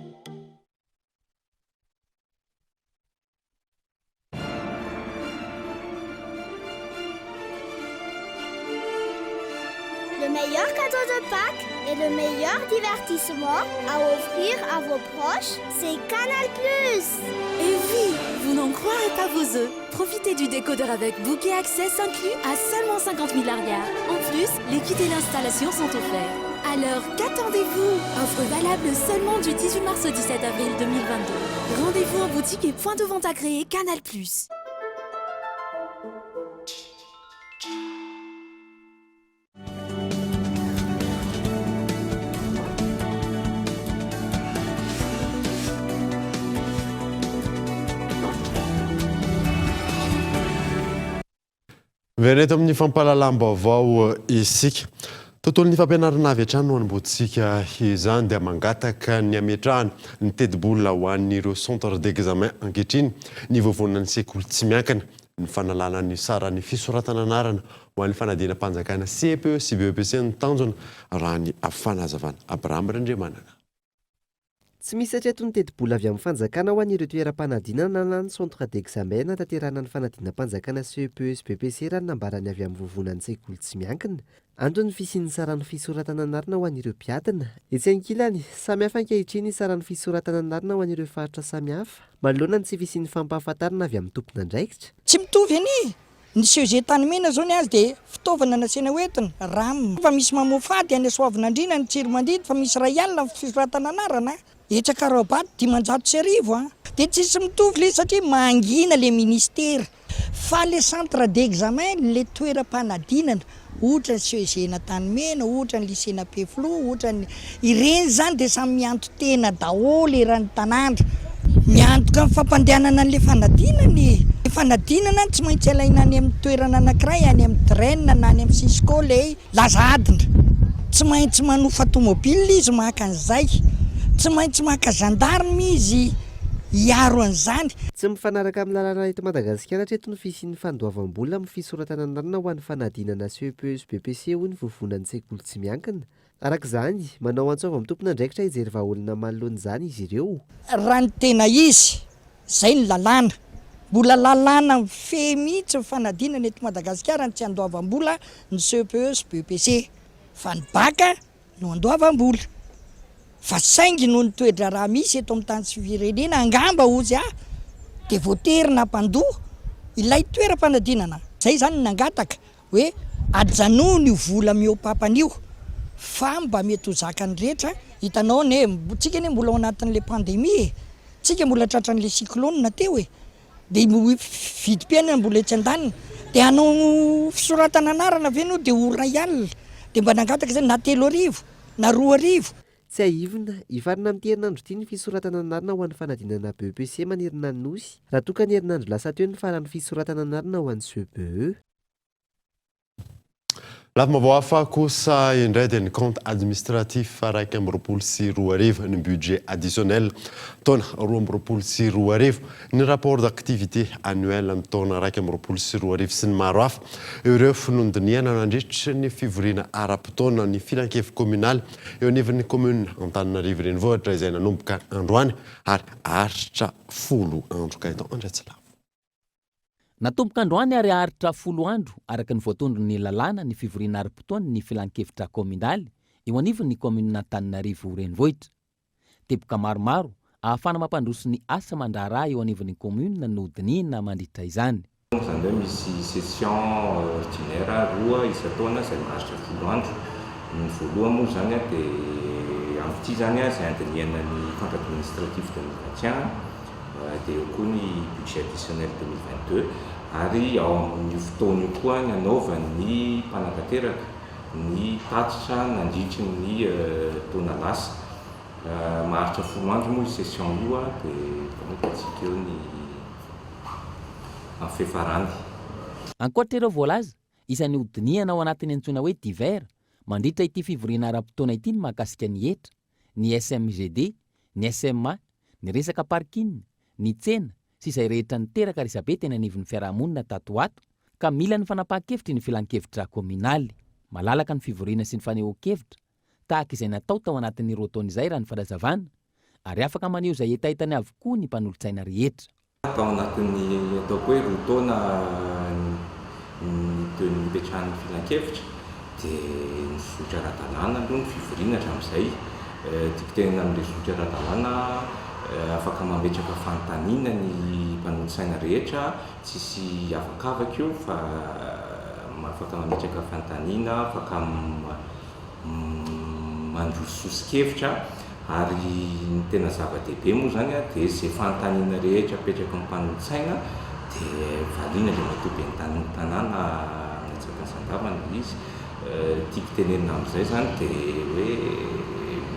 Le meilleur cadeau de Pâques et le meilleur divertissement à offrir à vos proches, c'est Canal+. Et oui, vous n'en croirez pas vos œufs. Profitez du décodeur avec bouquet access inclus à seulement 50 000 arrières. En plus, les kits et l'installation sont offerts. Alors, qu'attendez-vous? Offre valable seulement du 18 mars au 17 avril 2022. Rendez-vous en boutique et point de vente agréé Canal+. Vereto amin'ny fampalalam-baovao isika. Tontolon'ny fampianarana avy hatrany no anomboantsika izany dia mangataka ny ametrahana ny tedi-bola ho an'ireo centre d'examen ankehitriny ny voavonana ny sekoly tsy miankina ny fanalana ny sarany fisoratana anarana ho an'ny fanadina mpanjakana CPE sy BEPC ny tanjona raha ny fanazavana Abraham Randriamanana. Tsy misy atreto ny tedi-bola avy amin'ny fanjakana ho an'ireo toeram-panadinana na ny centre d'examen natanterahana ny fanadina mpanjakana CPE sy BEPC raha nambarany avy amin'ny voavonan'ny sekoly tsy miankina. Andro ny fisian'ny sarany fisoratana anarana ho an'ireo mpiadina. Etsy ankilany, samy hafa ankehitriny ny sarany fisoratana anarana ho an'ireo faritra samy hafa. Manoloana ny tsy fisian'ny fampahafantarana avy amin'ny tompona andraikitra. Tsy mitovy any! Ny CEG tanimena zao ny azy dia fitaovana nasina hoentina RAM. Fa misy mamofady any Soavinandriana ny tsiro mandidy fa misy ray alina fisoratana anarana. Etsaka rabaty 500 dia tsisy mitovy le satria mangina le ministera. Fa le centre d'examen le toeram-panadinana ohatra ny CEG tanimena, ohatra ny lycée Peflo, ohatra ny ireny zany dia samy mianto tena daholo eran'ny tanàna. miantoka amin'ny fampandehanana an'le fanadinany fanadinana tsy maintsy alaina any amin'ny toerana anankiray any amin'ny traîne na any amin'ny Cisco le lazadina tsy maintsy manofa tomobile izy maka an'izay tsy maintsy maka gendarme izy hiaro an'izany tsy mifanaraka amin'ny lalàna eto Madagasikara hatreto ny fisian'ny fandoavam-bola amin'ny fisoratana anarana ho an'ny fanadinana CEPES BPC hoy ny vovonan'ny sekoly tsy miankina. Arak'izany manao antsova amin'ny tompon'andraikitra hijery vahaolona manoloan'izany izy ireo. Raha ny tena izy zay ny lalàna mbola lalàna fe mihitsy ny fanadinana eto Madagasikara ny tsy andoavam-bola ny CEPES BPC fa ny baka no andoavam-bola fa saingy no ny toedra raha misy eto amin'ny tany sy firenena angamba ozy dia voaterina mpandoha ilay toeram-panadinana zay zany nangataka hoe ajanony io vola miopapan'io fa mba mety ho zakany rehetra hitanao ne tsika ne mbola ao anatin'le pandémie tsika mbola tratran'le cyclone teo dia vidim-piainana mbola tsy andanina dia hanao fisoratana anarana ve no dia ora alina dia mba nangataka zay na 3 arivo na 2 arivo tsy aivina hifarina amin'ny herinandro ity ny fisoratana anarina ho an'ny fanadinana BEPC manerina ny nosy raha toka ny herinandro lasa teo ny faran'ny fisoratana anarina ho an'ny CEPE. Lafim-baovao hafa kosa indray dia ny compte administratif raika amby roapolo sy roa arivo ny budget additionnel taona 2024 arivo ny rapport d'activité annuel amin'ny taona raika amby roapolo sy roa arivo sy ny maro hafa ireo finondiniana nandritra ny fivoriana ara-potoana ny filan-kevy communal eo anivon'ny commune Antananarivo renivohitra izay nanomboka androany ary aritra 10 andro ka eto Andriatsila. Natomboka androany ary aritra 10 andro araka ny voatondro ny lalàna ny fivoriana ara-potoana ny filan-kevitra kominaly eo anivon'ny commune Antananarivo renivohitra. Teboka maromaro ahafana mampandroso ny asa mandraharaha eo anivon'ny commune no dinihina mandritra izany. Izany hoe misy session ordinaire roa isan-taona izay maharitra 10 andro. Ny voalohany moa zany dia amin'ity zany izay andinihana ny compte administratif 2021 dia eo koa ny budget additionnel 2022 ary ao amin'ny fotoana io koa ny anaovan'ny mpanantanteraka ny tatitra nandritry ny taona lasa maharitra 10 andro moa session io dia kamokatsika eo ny amin'ny fefarany. Ankoatra ireo voalaza isan'ny hodinihana ao anatin'ny antsoina hoe divers mandritra ity fivoriana ara-potoana ity ny mahakasika ny hetra, ny SMGD, ny SMA, ny resaka parking, ny tsena sy izay rehetra niteraka Elisabeth eny anivon'ny fiarahamonina tato ato ka mila ny fanapahan-kevitry ny filan-kevitra kominaly. Malalaka ny fivoriana sy ny fanehoan-kevitra tahaka izay natao tao anatin'ny roa taona izay raha ny fadazavana ary afaka maneho izay etaitany avokoa ny mpanolotsaina rehetra. Tao anatin'ny ataoko hoe roa taona nipetrahan'ny filan-kevitra dia nizotra ara-dalàna aloha ny fivoriana hatramin'izay dikotena amin'ilay zotra ara-dalàna afaka mametraka fanontaniana ny mpanolotsaina rehetra tsisy avakavaka io fa afaka mametraka fanontaniana afaka mandrososi-kevitra ary ny tena zava-dehibe moa zany dia izay fanontaniana rehetra apetraka amin'ny mpanolotsaina dia valiana ilay matoby ny tanàna natsaka ny sandavana izy tiako tenenina amin'izay zany dia hoe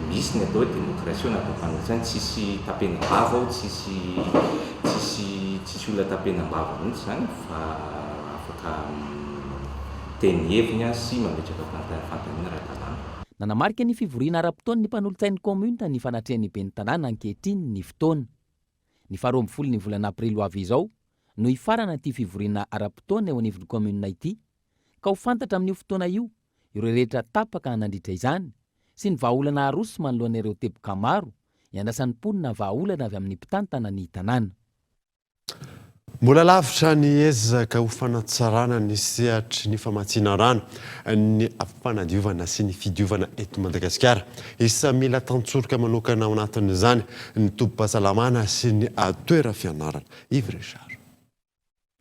misy ny atao hoe démocratie na mpanolotsaina tsisy tapenam-bava ao tsisy olona tapenam-bava mihitsy zany fa afaka teny heviny sy mametraka fanontaniana ara-dalàna. Nanamarika ny fivoriana ara-potoana ny mpanolotsain'ny commune ny fanatrehan'ny ben'ny tanàna ankehitriny ny fotoana. Ny 12 ny volana aprily ho avy izao no hifarana ity fivoriana ara-potoana eo anivon'ny commune ity ka ho fantatra amin'io fotoana io ireo rehetra tapaka nandritra izany sy ny vahaolana aroso manoloan'ireo teboka maro iandrasan'ny mponina vahaolana avy amin'ny mpitantana ny tanàna. Mbola lavitra ny ezaka ho fanatsarana ny sehatry ny famatsiana rano ny fanadiovana sy ny fidiovana eto Madagasikara. Isa mila tantsoroka manokana ao anatin'izany ny tobim-pahasalamana sy ny toeram-fianarana. Ivresar.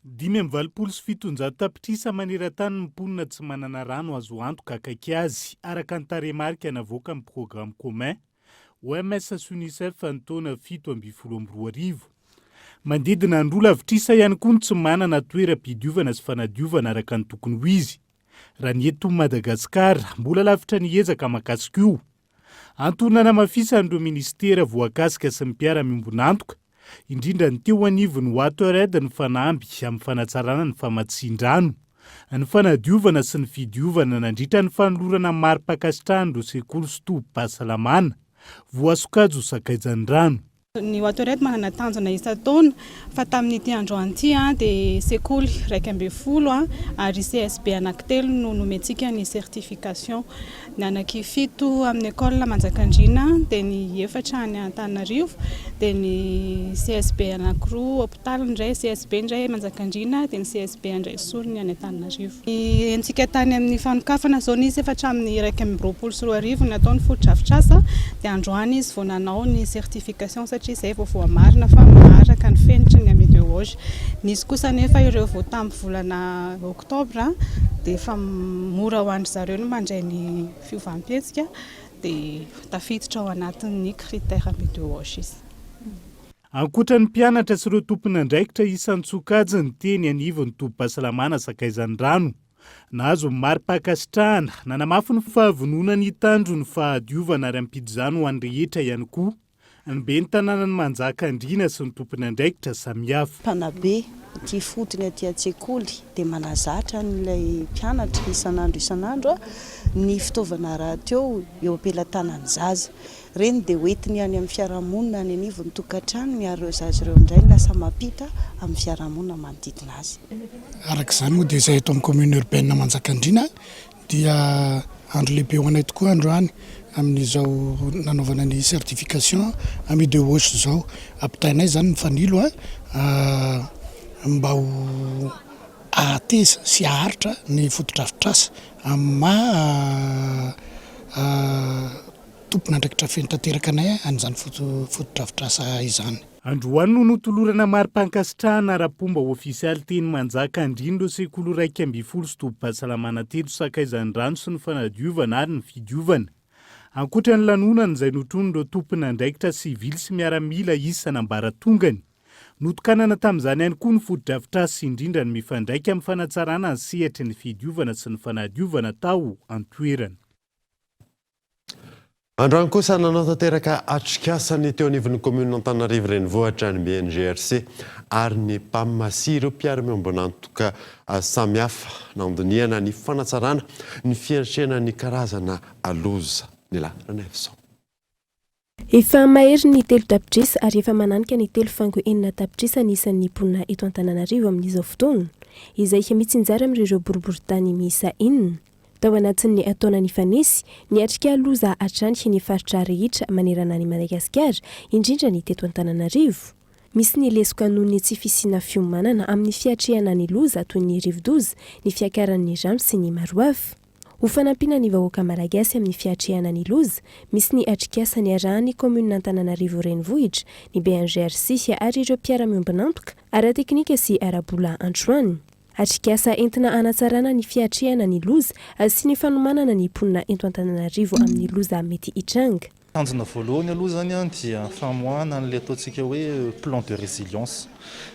5,700 tapitrisa maneran-tany ny mponina tsy manana rano azo antoka akaiky azy araka ny taremarika navoaka amin'ny programme commun OMS sy UNICEF ny taona 7,12 Mandidina andro lavitrisa ihany koa tsy manana toeram-pidiovana sy fanadiovana araka ny tokony ho izy. Raha ny eto Madagasikara mbola lavitra ny ezaka mahakasika io. Antonana mafisa an'ireo ministera voakasika sy ny mpiara-miombon'antoka indrindra ny teo anivony Waterred ny fanamby amin'ny fanatsarana ny famatsin-drano, ny fanadiovana sy ny fidiovana nandritra ny fanolorana mari-pakasitrahany ireo sekoly sy tobim-pahasalamana voasokajy ho sakaizan'ny rano. Ny Waterred manana tanjona isan-taona fa tamin'ity androany ity dia sekoly 12 ary CSB anankitelo no nomentsika ny certification. Ny anankifito amin'ny école Manjakandriana dia ny 4 any Antananarivo dia ny CSB anankiroa hôpital ndray CSB ndray Manjakandriana dia ny CSB andray Sorony any Antananarivo. Entsika tany amin'ny fanokafana zao izy efa hatramin'ny 120 nataony foto-drafitrasa dia androany izy vao nanao ny certification izay vao marina fa maharaka ny fenitry ny amideoge. Nisy kosa nefa ireo vao tamin'ny volana oktobra dia fa mora ho andry zareo no mandray ny fiovam-pihetsika dia tafiditra ao anatin'ny critère amideoge izy. Ankoatra ny mpianatra sy ireo tompon'andraikitra isan'ny sokajy ny teny anivon'ny tobim-pahasalamana sakaizan'ny rano. Nahazo mari-pakasitrahana nanamafy ny fahavonona ny tandro ny fahadiovana ary ampidizano ho an'ny rehetra ihany koa. Ny be ny tanàna ny Manjakandriana sy ny tompon'andraikitra samihafa. Mpanabe ity fotony aty an-tsekoly dia manazatra n'ilay mpianatra isan'andro ny fitaovana rahateo eo ampelantanan'ny zaza. Reny dia hoentiny any amin'ny fiarahamonina any anivon'ny tokantrano miaro ireo zaza ireo indray lasa mampita amin'ny fiarahamonina manodidina azy. Arak'izany moa dia izay eto amin'ny commune urbaine Manjakandriana dia andro lehibe ho anay tokoa androany amin'izao nanaovana ny certification amideoge zao. Ampitainay zany ny fanilo mba ho ateza sy aharitra ny foto-drafitrasa amin'ny tompon'andraikitra feno tanteraka anay an'izany foto-drafitrasa izany. Androany no notolorana mari-pankasitrahana ara-pomba ofisialy teny Manjakandriana ireo sekoly 12 sy tobim-pahasalamana 3 sakaizan'ny rano sy ny fanadiovana ary ny fidiovana. Ankoatra ny lanonana izay notrony ireo tompon'andraikitra sivily sy miaramila isan'ambaratongany. Notokanana tamin'izany ihany koa ny foto-drafitrasa sy indrindra ny mifandraika amin'ny fanatsarana ny sehatry ny fidiovana sy ny fanadiovana tao an-toerana. Androany kosa nanao tanteraka atrikasany teo anivon'ny commune Antananarivo renivohitra ny BNGRC ary ny mpamasy ireo mpiara-miombonantoka samihafa nandoniana ny fanatsarana ny fiantrena ny karazana aloza. Efa mahery ny telo tapitrisa ary efa mananika ny telo fango enina tapitrisa anisan'ny mponina eto Antananarivo amin'izao fotoana izay mitsinjara amin'ireo boriboritany miisa 4. Tao anatin'ny ataona ny fanesy ny atrika loza hatrany ny faritra rehetra manerana ny Madagasikara indrindra ny teto Antananarivo. Misy ny lesoka noho ny tsy fisiana fiomanana amin'ny fiatrehana ny loza toy ny rivodoza, ny fiakaran'ny rano sy ny maro hafa. Ho fanampiana ny vahoaka malagasy amin'ny fiatrehana ny loza, misy ny atrikasany arahany commune Antananarivo renivohitra, ny BNGRC ary ireo mpiara-miombonantoka, ara-teknika sy ara-bola androany. Atrikasa entina anatsarana ny fiatrehana ny loza sy ny fanomanana ny mponina eto Antananarivo amin'ny loza mety hitranga. Tanjona voalohany aloha zany dia famoahana an'ilay ataontsika hoe plan de résilience.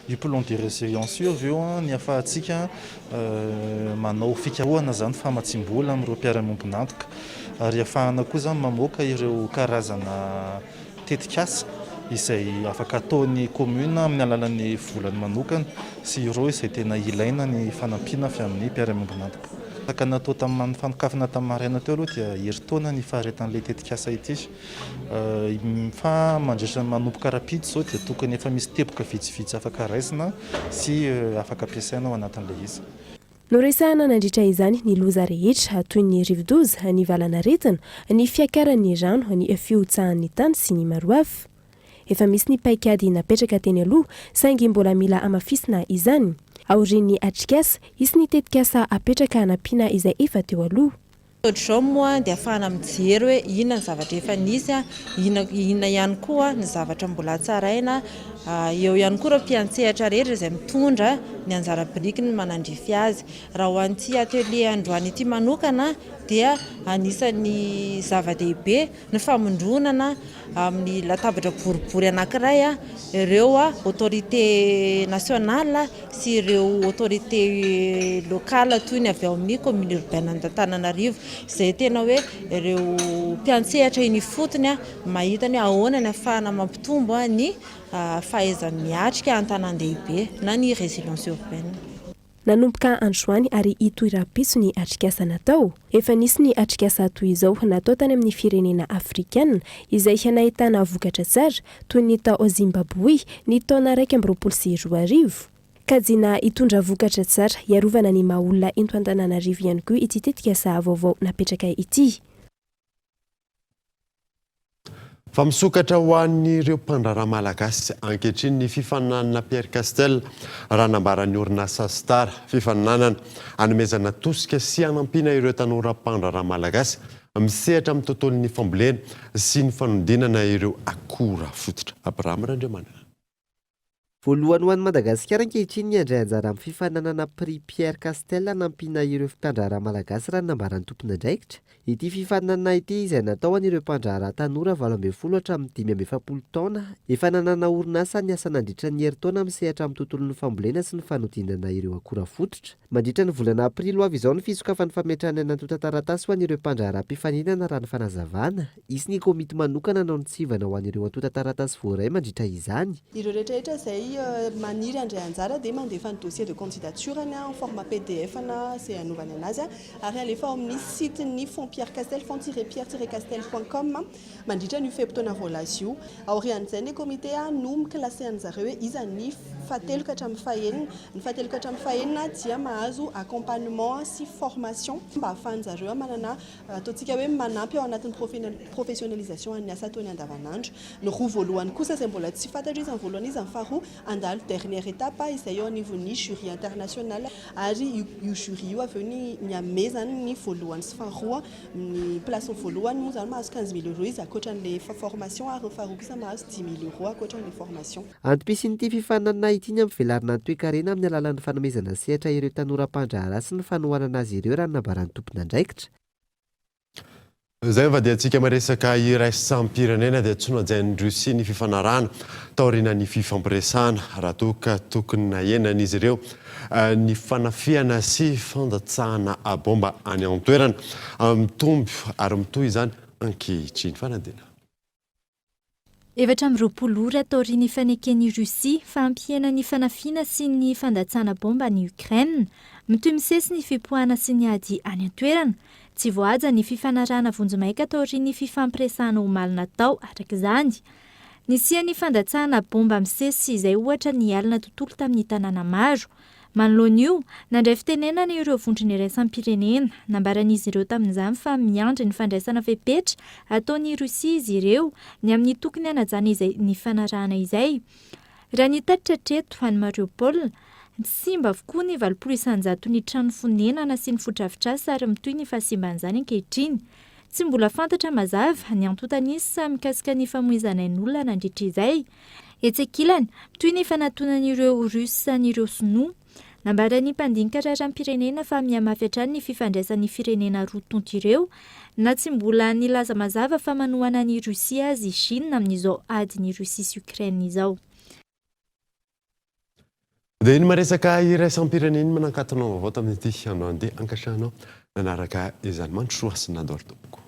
Io plan de résilience io avy eo ny ahafahantsika manao fikarohana zany famatsim-bola amin'ireo mpiara-miombonantoka ary ahafahana koa zany mamoaka ireo karazana tetikasa izay afaka ataon'ny commune amin'ny alalan'ny volany manokana sy ireo izay tena ilaina ny fanampiana avy amin'ny mpiara-miombonantoka. Saka natao tamin'ny fanokafana tamin'ny maraina teo aloha dia herintaona ny faharetan'ilay tetikasa ity. Fa mandritra manomboka rapide zao dia tokony efa misy teboka vitsivitsy afaka raisina sy afaka ampiasaina ao anatin'ilay izy. Noresahana nandritra izany ny loza rehetra toy ny rivodoza, ny valanaretina, ny fiakaran'ny rano, ny fiotsahan'ny tany sy ny maro hafa. Efa misy ny paikady napetraka teny aloha saingy mbola mila amafisina izany. Aorian'ny atrikasa, isy ny tetikasa apetraka anampiana izay efa teo aloha. Ohatr'izao moa dia ahafahana mijery hoe inona ny zavatra efa nisy, inona ihany koa ny zavatra mbola tsaraina, eo ihany koa ireo mpiantsehatra rehetra izay mitondra ny anjara biriky ny manandrify azy. Raha ho an'ity atelier androany ity manokana dia anisan'ny zava-dehibe ny famondronana amin'ny latabatra boribory anankiray ireo autorité nationale sy ireo autorité locale toy ny avy ao amin'ny commune urbaine d'Antananarivo, izay tena hoe ireo mpiantsehatra iny fotony mahita ny ahoana ny ahafahana mampitombo ny fahaiza-miatrika an-tanan-dehibe na ny résilience urbaine. Nanomboka androany ary itoeram-piso ny atrikasa natao. Efa nisy ny atrikasa toy izao natao tany amin'ny firenena afrikana izay nahitana vokatra tsara toy ny tao Zimbabwe ny taona 2022. Kajina itondra vokatra tsara iarovana ny maha-olona eto Antananarivo ihany koa ity tetikasa vaovao napetraka ity. Fa misokatra ho an'ireo mpandraharaha malagasy ankehitriny ny fifaninanana Pierre Castel raha nambaran'ny orinasa Star fifaninanana hanomezana tosika sy hanampiana ireo tanora mpandraharaha malagasy misehatra amin'ny tontolon'ny fambolena sy ny fanodinana ireo akora fototra. Abraham Randriamanana. Voalohany ho an'i Madagasikara ankehitriny ny andray anjara amin'ny fifaninanana prix Pierre Castel hanampiana ireo mpandraharaha malagasy raha nambaran'ny tompon'andraikitra. Ity fifaninanana ity izay natao an'ireo mpandraharaha tanora 12 hatramin'ny 17 taona efa nanana orinasa ny asa nandritra ny herintaona misehatra amin'ny tontolon'ny fambolena sy ny fanodinana ireo akora fototra. Mandritra ny volana aprilo avy izao ny fisokafan'ny fametrahana ny antota-taratasy ho an'ireo mpandraharaha-pifaninana raha ny fanazavana. Isy ny komity manokana nanao nitsivana ho an'ireo antota-taratasy voaray mandritra izany. Ireo rehetrarehetra izay maniry andray anjara dia mandefa ny dossier de candidature en format PDF izay anovany anazy ary alefa ao amin'ny site ny Fond Pierre Castel fond-pierre-castel.com mandritra ny fe-potoana voalazy io. Aorian'izay ny komite no miklasé an'zareo hoe iza ny fahatelo ka hatramin'ny fahaenina. Ny fahatelo ka hatramin'ny fahaenina dia mahazo accompagnement sy formation mba ahafahan'zareo manana ataontsika hoe manampy ao anatin'ny professionnalisation amin'ny asa ataony andavanandro. Ny roa voalohany kosa izay mbola tsy fantatra izy amin'ny voalohany izy amin'ny faharoa andalo dernière étape izay ao anivon'ny jury international ary io jury io avy eo ny amezany ny voalohany sy faharoa ny place voalohany moa zany mahazo 15 000 € izy akoatran'le formation ary faharoa kosa mahazo 10 000 € akoatran'le formation. Antom-pisin'ity fifaninanana ity ny amin'ny velarina ny toe-karena amin'ny alalan'ny fanomezana sehatra ireo tanora mpandraharaha sy ny fanohanana azy ireo raha nambaran'ny tompon'andraikitra. Zay va dia antsika maresaka iraisam-pirenena dia tsy nohajain'ny Russie ny fifanarahana taorina ny fifampiresahana raha tokony nahenana izy ireo ny fanafiana sy fandatsahana bomba any an-toerana mitombo ary mitohy izany ankehitriny fanadina. 7 taoriny faneken'ny Russie fampiena ny fanafiana sy ny fandatsahana bomba ny Ukraine mitohy misesy ny fipoahana sy ny ady any an-toerana. Tsy voaja ny fifanarahana vonjomaika taoriny fifampiresahana omalina tao arak'izany. Nisia ny fandatsahana bomba misesy izay ohatra ny alina tontolo tamin'ny tanàna maro. Manoloana io, nandray fitenenana ireo vondrona iraisam-pirenena, nambaran'izy ireo tamin'izany fa miandry ny fandraisana fepetra ataon'ny Russia izy ireo ny amin'ny tokony hanajana izay ny fanarahana izay. Raha ny tatitra treto ho an'i Mariupol, simba avokoa ny 700 ny trano fonenana sy ny fodrafitrasa ary mitohy ny fahasimban'izany ankehitriny. Tsy mbola fantatra mazava ny antontanisa mikasika ny famoizana ny olona nandritra izay. Etsekilany, mitohy ny fanatonan'ireo Russa n'ireo Sinoa. Nambaran'ny mpandinika raram-pirenena fa mihamafy hatrany ny fifandraisan'ny firenena roa tonto ireo, na tsy mbola nilaza mazava fa manohana ny Russia azy Chine amin'izao ady ny Russia sy Ukraine izao. Dia iny maresaka iraisam-pirenena manankatona vaovao tamin'ity andro andeha ankasanao nanaraka izany mandrosoa sy nadoary tompoko.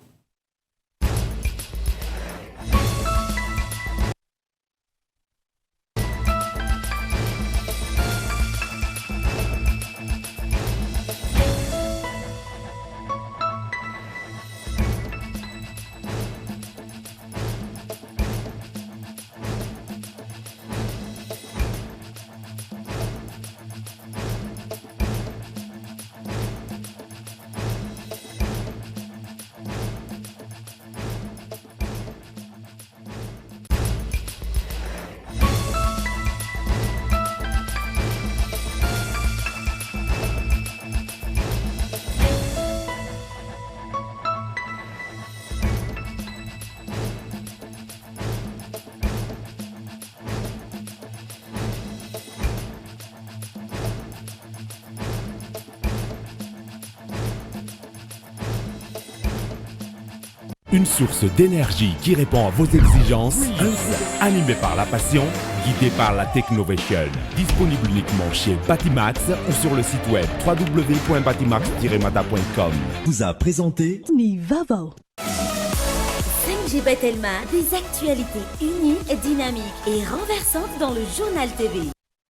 Une source d'énergie qui répond à vos exigences. Un site animé par la passion, guidé par la technovation. Disponible uniquement chez Batimax ou sur le site web www.batimax-mada.com. Vous a présenté Vaovao. 5G Batelma, des actualités uniques, dynamiques et renversantes dans le journal TV.